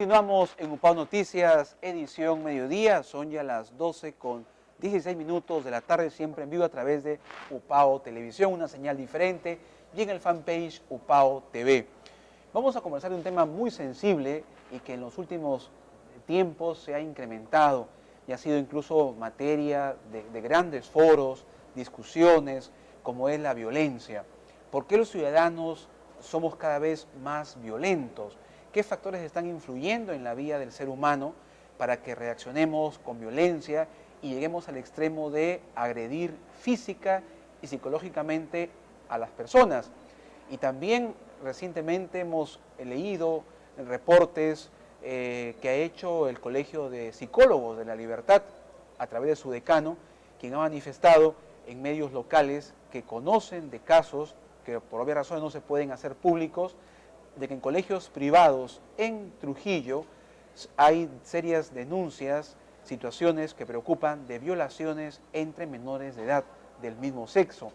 Continuamos en UPAO Noticias, edición mediodía, son ya las 12:16 de la tarde, siempre en vivo a través de UPAO Televisión, una señal diferente, y en el fanpage UPAO TV. Vamos a conversar de un tema muy sensible y que en los últimos tiempos se ha incrementado y ha sido incluso materia de grandes foros, discusiones, como es la violencia. ¿Por qué los ciudadanos somos cada vez más violentos? ¿Qué factores están influyendo en la vida del ser humano para que reaccionemos con violencia y lleguemos al extremo de agredir física y psicológicamente a las personas? Y también recientemente hemos leído reportes que ha hecho el Colegio de Psicólogos de la Libertad a través de su decano, quien ha manifestado en medios locales que conocen de casos que por obvias razones no se pueden hacer públicos, de que en colegios privados en Trujillo hay serias denuncias, situaciones que preocupan de violaciones entre menores de edad del mismo sexo.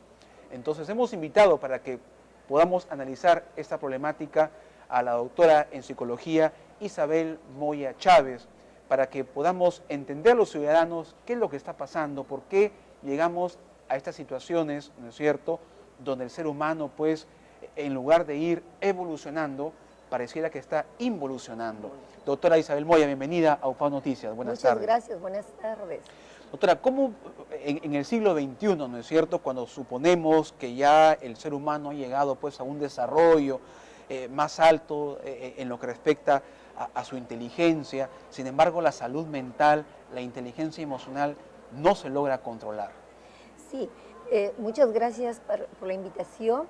Entonces hemos invitado para que podamos analizar esta problemática a la doctora en psicología Isabel Moya Chávez, para que podamos entender los ciudadanos qué es lo que está pasando, por qué llegamos a estas situaciones, ¿no es cierto?, donde el ser humano, pues, en lugar de ir evolucionando, pareciera que está involucionando. Doctora Isabel Moya, bienvenida a UPAO Noticias. Buenas tardes. Muchas gracias, buenas tardes. Doctora, ¿cómo en el siglo XXI, ¿no es cierto?, cuando suponemos que ya el ser humano ha llegado, pues, a un desarrollo más alto en lo que respecta a su inteligencia, sin embargo la salud mental, la inteligencia emocional no se logra controlar? Sí, muchas gracias por la invitación.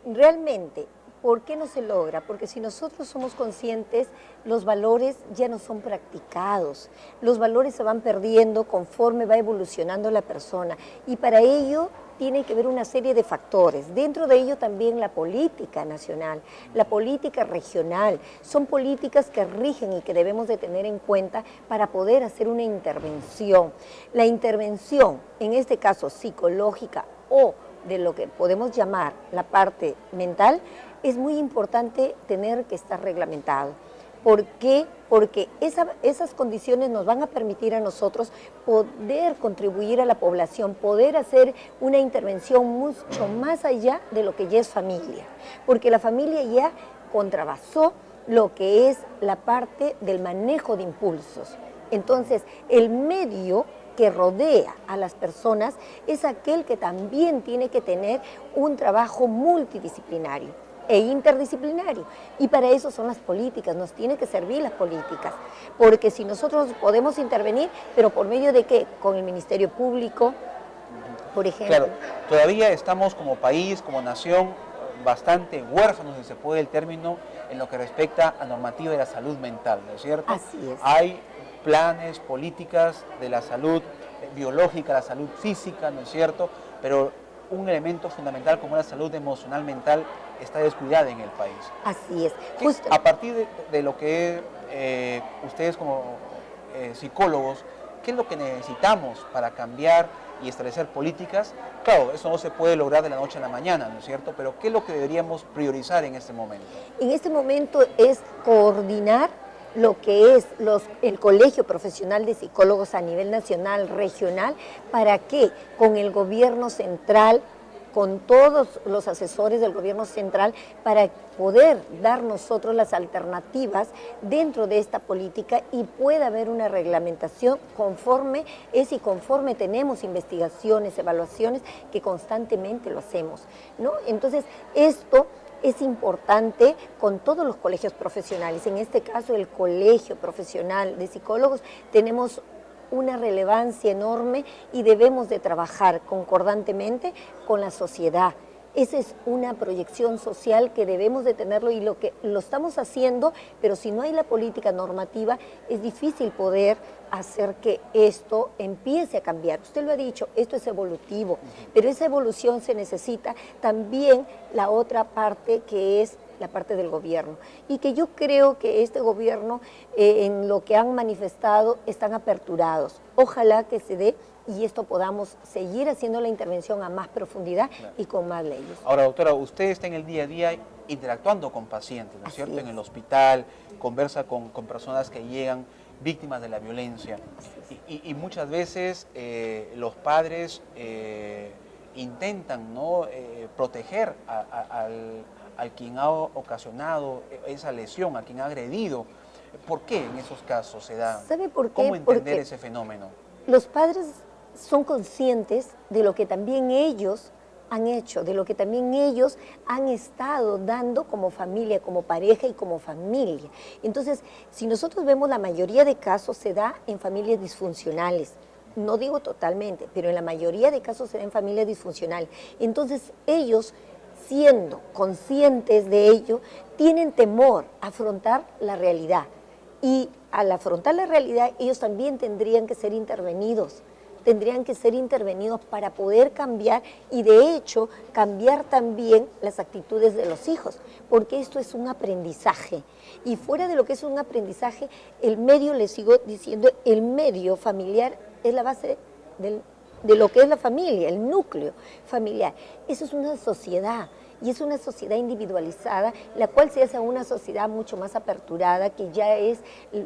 Realmente, ¿por qué no se logra? Porque si nosotros somos conscientes, los valores ya no son practicados, los valores se van perdiendo conforme va evolucionando la persona, y para ello tiene que ver una serie de factores, dentro de ello también la política nacional, la política regional, son políticas que rigen y que debemos de tener en cuenta para poder hacer una intervención. La intervención, en este caso psicológica o de lo que podemos llamar la parte mental, es muy importante tener que estar reglamentado. ¿Por qué? Porque esas condiciones nos van a permitir a nosotros poder contribuir a la población, poder hacer una intervención mucho más allá de lo que ya es familia, porque la familia ya contrabasó lo que es la parte del manejo de impulsos. Entonces, el medio que rodea a las personas es aquel que también tiene que tener un trabajo multidisciplinario e interdisciplinario, y para eso son las políticas, nos tienen que servir las políticas, porque si nosotros podemos intervenir, pero ¿por medio de qué? Con el Ministerio Público, por ejemplo. Claro, todavía estamos como país, como nación, bastante huérfanos, si se puede el término, en lo que respecta a normativa de la salud mental, ¿no es cierto? Así es. Hay planes, políticas de la salud biológica, la salud física, ¿no es cierto? Pero un elemento fundamental como la salud emocional mental está descuidada en el país. Así es. A partir de lo que ustedes como psicólogos, ¿qué es lo que necesitamos para cambiar y establecer políticas? Claro, eso no se puede lograr de la noche a la mañana, ¿no es cierto? Pero ¿qué es lo que deberíamos priorizar en este momento? En este momento es coordinar lo que es el Colegio Profesional de Psicólogos a nivel nacional, regional, para que con el gobierno central, con todos los asesores del gobierno central, para poder dar nosotros las alternativas dentro de esta política y pueda haber una reglamentación conforme y conforme tenemos investigaciones, evaluaciones que constantemente lo hacemos, ¿no? Entonces, esto es importante con todos los colegios profesionales. En este caso, el Colegio Profesional de Psicólogos, tenemos una relevancia enorme y debemos de trabajar concordantemente con la sociedad. Esa es una proyección social que debemos de tenerlo, y lo estamos haciendo, pero si no hay la política normativa es difícil poder hacer que esto empiece a cambiar. Usted lo ha dicho, esto es evolutivo, pero esa evolución se necesita también la otra parte, que es la parte del gobierno, y que yo creo que este gobierno, en lo que han manifestado, están aperturados. Ojalá que se dé y esto podamos seguir haciendo la intervención a más profundidad y con más leyes. Ahora, doctora, usted está en el día a día interactuando con pacientes, ¿no es cierto? En el hospital, conversa con personas que llegan víctimas de la violencia. Y muchas veces los padres intentan, ¿no?, proteger al quien ha ocasionado esa lesión, a quien ha agredido. ¿Por qué en esos casos se da? ¿Sabe por qué? ¿Cómo entender ese fenómeno? Los padres son conscientes de lo que también ellos han hecho, de lo que también ellos han estado dando como familia, como pareja y como familia. Entonces, si nosotros vemos, la mayoría de casos se da en familias disfuncionales. No digo totalmente, pero en la mayoría de casos se da en familias disfuncionales. Entonces, ellos, siendo conscientes de ello, tienen temor a afrontar la realidad. Y al afrontar la realidad, ellos también tendrían que ser intervenidos para poder cambiar y de hecho cambiar también las actitudes de los hijos, porque esto es un aprendizaje. Y fuera de lo que es un aprendizaje, el medio, les sigo diciendo, el medio familiar es la base de lo que es la familia, el núcleo familiar. Eso es una sociedad. Y es una sociedad individualizada, la cual se hace a una sociedad mucho más aperturada, que ya es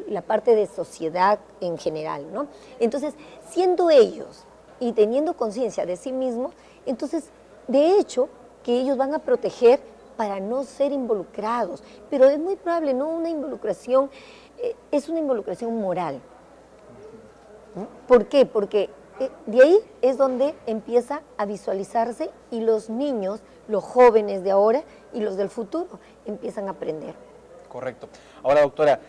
la parte de sociedad en general, ¿no? Entonces, siendo ellos y teniendo conciencia de sí mismos, entonces, de hecho, que ellos van a proteger para no ser involucrados. Pero es muy probable, no una involucración, es una involucración moral. ¿No? ¿Por qué? Porque de ahí es donde empieza a visualizarse y los niños, los jóvenes de ahora y los del futuro empiezan a aprender. Correcto. Ahora, doctora,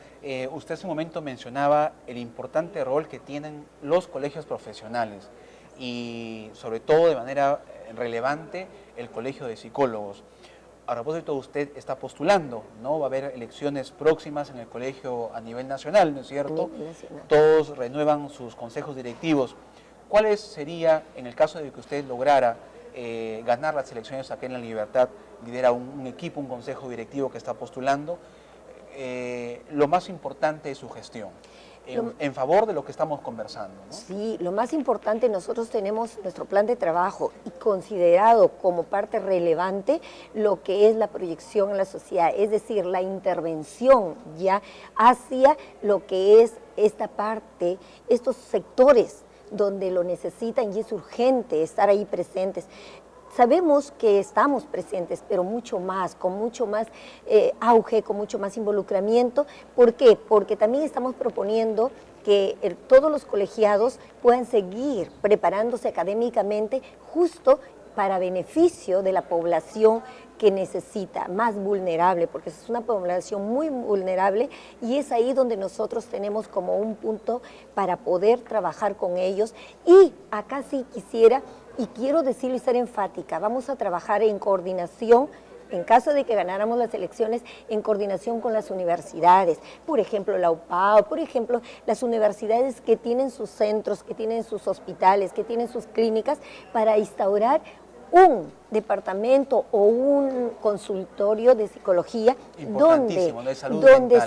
usted hace un momento mencionaba el importante rol que tienen los colegios profesionales y sobre todo de manera relevante el colegio de psicólogos. A propósito, usted está postulando, ¿no? Va a haber elecciones próximas en el colegio a nivel nacional, ¿no es cierto? Todos renuevan sus consejos directivos. ¿Cuál sería, en el caso de que usted lograra ganar las elecciones aquí en La Libertad, lidera un equipo, un consejo directivo que está postulando, lo más importante de su gestión, en favor de lo que estamos conversando, ¿no? Sí, lo más importante, nosotros tenemos nuestro plan de trabajo y considerado como parte relevante lo que es la proyección en la sociedad, es decir, la intervención ya hacia lo que es esta parte, estos sectores donde lo necesitan y es urgente estar ahí presentes. Sabemos que estamos presentes, pero mucho más, con mucho más auge, con mucho más involucramiento. ¿Por qué? Porque también estamos proponiendo que todos los colegiados puedan seguir preparándose académicamente justo para beneficio de la población que necesita, más vulnerable, porque es una población muy vulnerable y es ahí donde nosotros tenemos como un punto para poder trabajar con ellos. Y acá sí quisiera, y quiero decirlo y ser enfática, vamos a trabajar en coordinación, en caso de que ganáramos las elecciones, en coordinación con las universidades, por ejemplo la UPAO, por ejemplo las universidades que tienen sus centros, que tienen sus hospitales, que tienen sus clínicas, para instaurar un departamento o un consultorio de psicología donde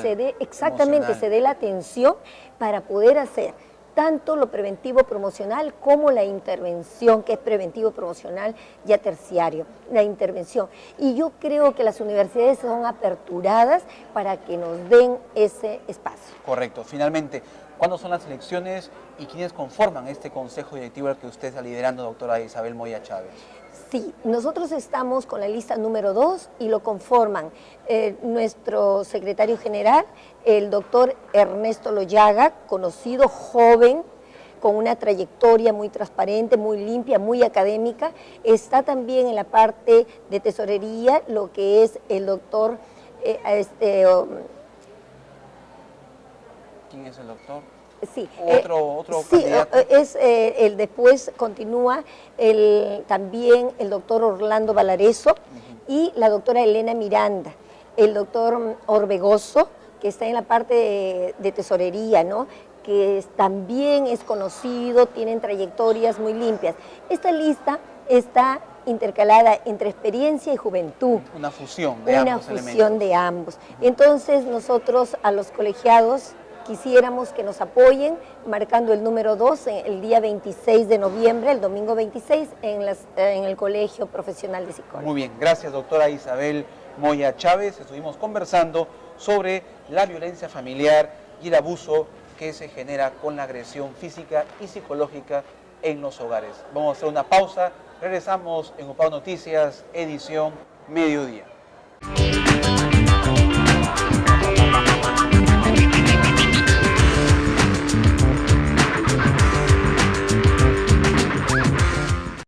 se dé exactamente, se dé la atención para poder hacer tanto lo preventivo promocional como la intervención, que es preventivo promocional ya terciario, la intervención. Y yo creo que las universidades son aperturadas para que nos den ese espacio. Correcto. Finalmente, ¿cuándo son las elecciones y quiénes conforman este consejo directivo al que usted está liderando, doctora Isabel Moya Chávez? Sí, nosotros estamos con la lista número 2 y lo conforman nuestro secretario general, el doctor Ernesto Loyaga, conocido, joven, con una trayectoria muy transparente, muy limpia, muy académica. Está también en la parte de tesorería lo que es el doctor... ¿Quién es el doctor? Sí, otro sí, candidato. Después continúa también el doctor Orlando Valareso y la doctora Elena Miranda, el doctor Orbegoso, que está en la parte de tesorería, ¿no? Que también es conocido, tienen trayectorias muy limpias. Esta lista está intercalada entre experiencia y juventud. Una fusión de ambos elementos. Una fusión de ambos. Entonces nosotros a los colegiados quisiéramos que nos apoyen marcando el número 2 el día 26 de noviembre, el domingo 26, en el Colegio Profesional de Psicólogos. Muy bien, gracias doctora Isabel Moya Chávez. Estuvimos conversando sobre la violencia familiar y el abuso que se genera con la agresión física y psicológica en los hogares. Vamos a hacer una pausa, regresamos en UPAO Noticias, edición mediodía.